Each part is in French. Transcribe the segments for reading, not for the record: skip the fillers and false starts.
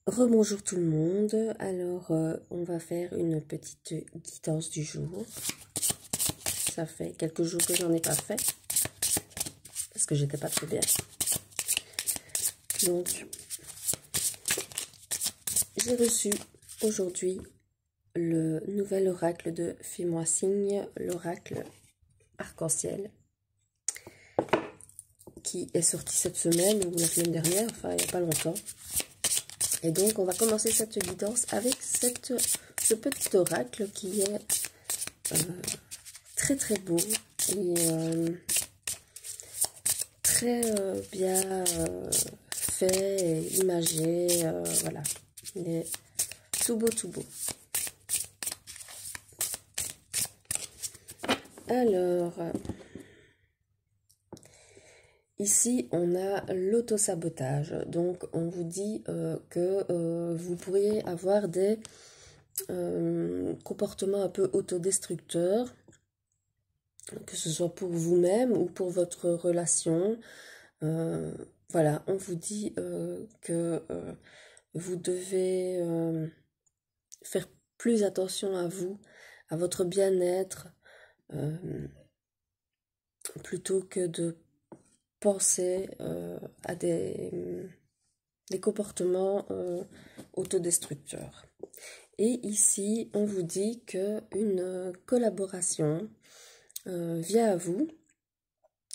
Rebonjour tout le monde, alors on va faire une petite guidance du jour. Ça fait quelques jours que j'en ai pas fait, parce que j'étais pas très bien. Donc, j'ai reçu aujourd'hui le nouvel oracle de Fais-moi signe, l'oracle arc-en-ciel, qui est sorti cette semaine ou la semaine dernière, enfin il n'y a pas longtemps. Et donc, on va commencer cette guidance avec ce petit oracle qui est très très beau et très bien fait et imagé. Voilà, il est tout beau, tout beau. Alors, ici, on a l'autosabotage. Donc, on vous dit que vous pourriez avoir des comportements un peu autodestructeurs, que ce soit pour vous-même ou pour votre relation. Voilà, on vous dit que vous devez faire plus attention à vous, à votre bien-être, plutôt que de penser à des comportements autodestructeurs. Et ici, on vous dit qu'une collaboration vient à vous.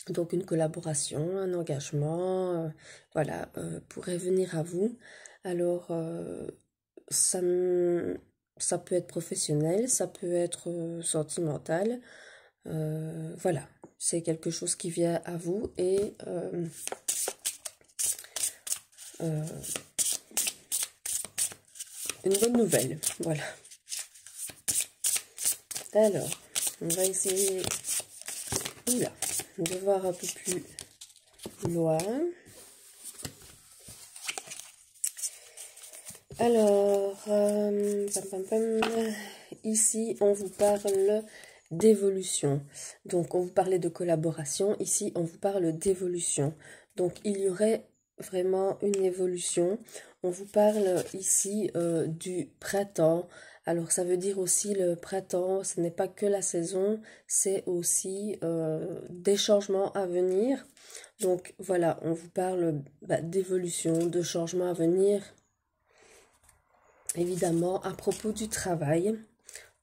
Donc une collaboration, un engagement, voilà, pourrait venir à vous. Alors, ça peut être professionnel, ça peut être sentimental. Voilà, c'est quelque chose qui vient à vous et une bonne nouvelle, voilà. Alors, on va essayer de voir un peu plus loin. Alors, ici, on vous parle d'évolution. Donc, on vous parlait de collaboration. Ici, on vous parle d'évolution. Donc, il y aurait vraiment une évolution. On vous parle ici du printemps. Alors, ça veut dire aussi le printemps, ce n'est pas que la saison, c'est aussi des changements à venir. Donc, voilà, on vous parle d'évolution, de changements à venir. Évidemment, à propos du travail.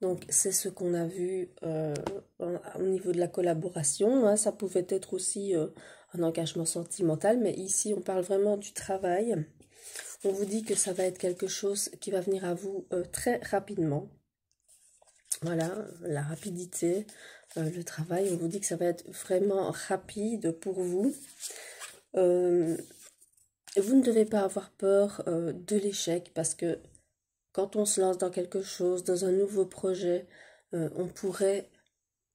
Donc, c'est ce qu'on a vu au niveau de la collaboration. Hein. Ça pouvait être aussi un engagement sentimental, mais ici, on parle vraiment du travail. On vous dit que ça va être quelque chose qui va venir à vous très rapidement. Voilà, la rapidité, le travail, on vous dit que ça va être vraiment rapide pour vous. Vous ne devez pas avoir peur de l'échec parce que quand on se lance dans quelque chose, dans un nouveau projet, on pourrait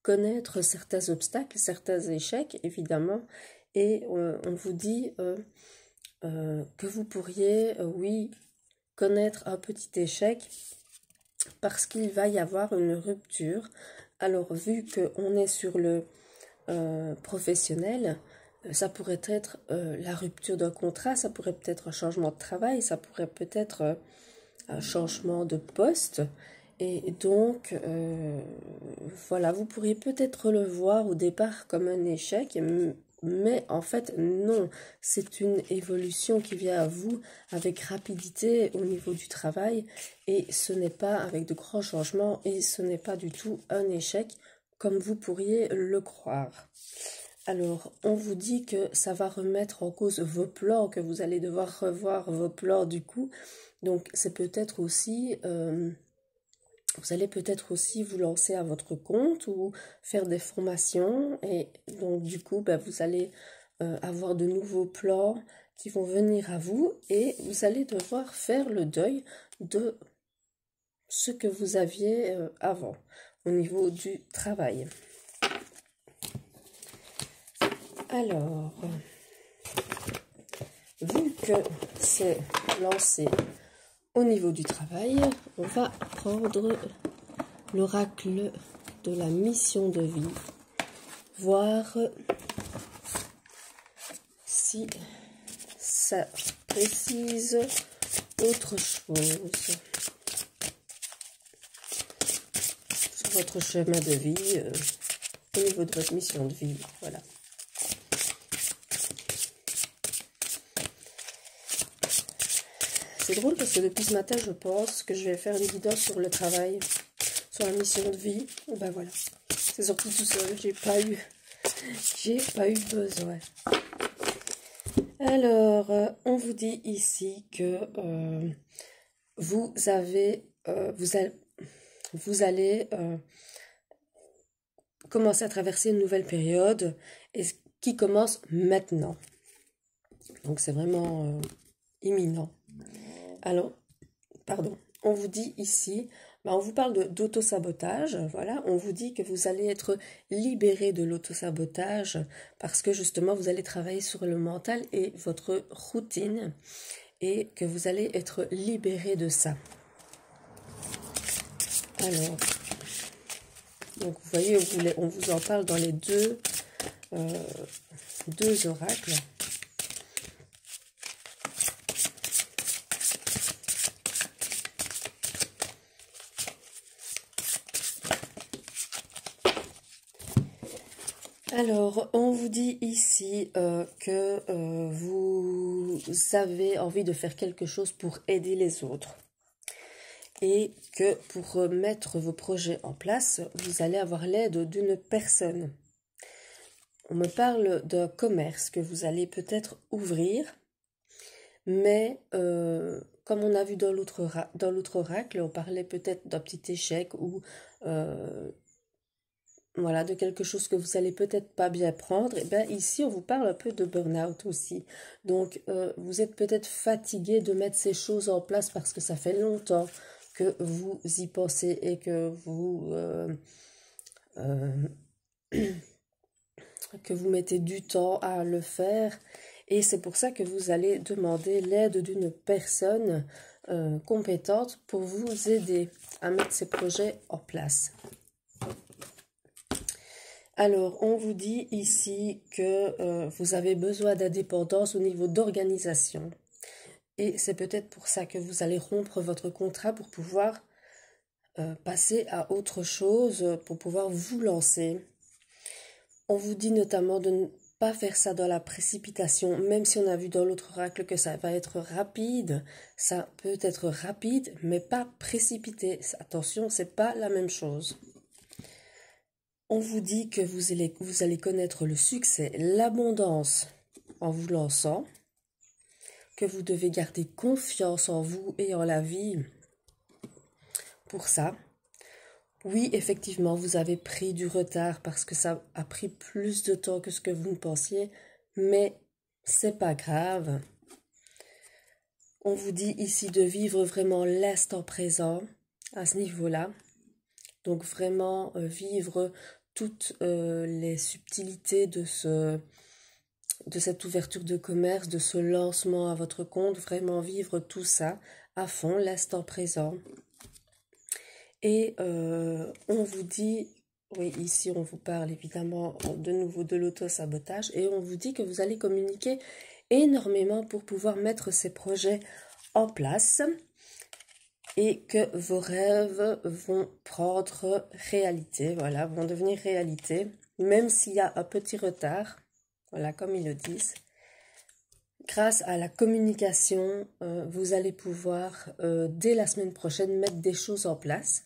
connaître certains obstacles, certains échecs, évidemment, et on vous dit que vous pourriez, oui, connaître un petit échec parce qu'il va y avoir une rupture. Alors, vu qu'on est sur le professionnel, ça pourrait être la rupture d'un contrat, ça pourrait peut-être un changement de travail, ça pourrait peut-être un changement de poste. Et donc, voilà, vous pourriez peut-être le voir au départ comme un échec, mais en fait, non. C'est une évolution qui vient à vous avec rapidité au niveau du travail et ce n'est pas avec de grands changements et ce n'est pas du tout un échec comme vous pourriez le croire. Alors, on vous dit que ça va remettre en cause vos plans, que vous allez devoir revoir vos plans du coup. Donc, c'est peut-être aussi... vous allez peut-être aussi vous lancer à votre compte ou faire des formations et donc du coup vous allez avoir de nouveaux plans qui vont venir à vous et vous allez devoir faire le deuil de ce que vous aviez avant au niveau du travail. Alors, vu que c'est lancé au niveau du travail, on va prendre l'oracle de la mission de vie, voir si ça précise autre chose sur votre chemin de vie, au niveau de votre mission de vie. Voilà. C'est drôle parce que depuis ce matin, je pense que je vais faire une vidéo sur le travail, sur la mission de vie. Ben voilà, c'est sorti tout seul, j'ai pas eu besoin. Alors, on vous dit ici que vous allez commencer à traverser une nouvelle période et qui commence maintenant. Donc c'est vraiment imminent. Alors, pardon, on vous dit ici, on vous parle d'auto-sabotage, voilà, on vous dit que vous allez être libéré de l'auto-sabotage parce que justement vous allez travailler sur le mental et votre routine et que vous allez être libéré de ça. Alors, donc vous voyez, on vous en parle dans les deux oracles. Alors, on vous dit ici que vous avez envie de faire quelque chose pour aider les autres. Et que pour mettre vos projets en place, vous allez avoir l'aide d'une personne. On me parle d'un commerce que vous allez peut-être ouvrir, mais comme on a vu dans l'autre oracle, on parlait peut-être d'un petit échec ou voilà, de quelque chose que vous allez peut-être pas bien prendre. Et bien ici, on vous parle un peu de burn-out aussi. Donc, vous êtes peut-être fatigué de mettre ces choses en place parce que ça fait longtemps que vous y pensez et que vous mettez du temps à le faire. Et c'est pour ça que vous allez demander l'aide d'une personne compétente pour vous aider à mettre ces projets en place. Alors, on vous dit ici que vous avez besoin d'indépendance au niveau d'organisation. Et c'est peut-être pour ça que vous allez rompre votre contrat pour pouvoir passer à autre chose, pour pouvoir vous lancer. On vous dit notamment de ne pas faire ça dans la précipitation, même si on a vu dans l'autre oracle que ça va être rapide. Ça peut être rapide, mais pas précipité. Attention, c'est pas la même chose. On vous dit que vous allez connaître le succès, l'abondance en vous lançant, que vous devez garder confiance en vous et en la vie pour ça. Oui, effectivement, vous avez pris du retard parce que ça a pris plus de temps que ce que vous ne pensiez, mais c'est pas grave. On vous dit ici de vivre vraiment l'instant présent à ce niveau-là. Donc vraiment vivre toutes les subtilités de cette ouverture de commerce, de ce lancement à votre compte, vraiment vivre tout ça à fond, l'instant présent. Et on vous dit, oui, ici on vous parle évidemment de nouveau de l'auto-sabotage, et on vous dit que vous allez communiquer énormément pour pouvoir mettre ces projets en place et que vos rêves vont prendre réalité, voilà, vont devenir réalité, même s'il y a un petit retard, voilà, comme ils le disent. Grâce à la communication, vous allez pouvoir, dès la semaine prochaine, mettre des choses en place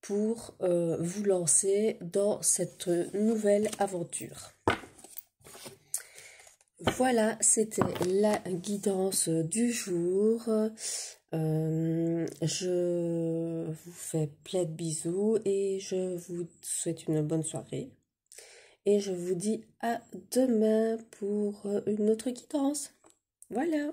pour vous lancer dans cette nouvelle aventure. Voilà, c'était la guidance du jour. Je vous fais plein de bisous et je vous souhaite une bonne soirée. Et je vous dis à demain pour une autre guidance. Voilà.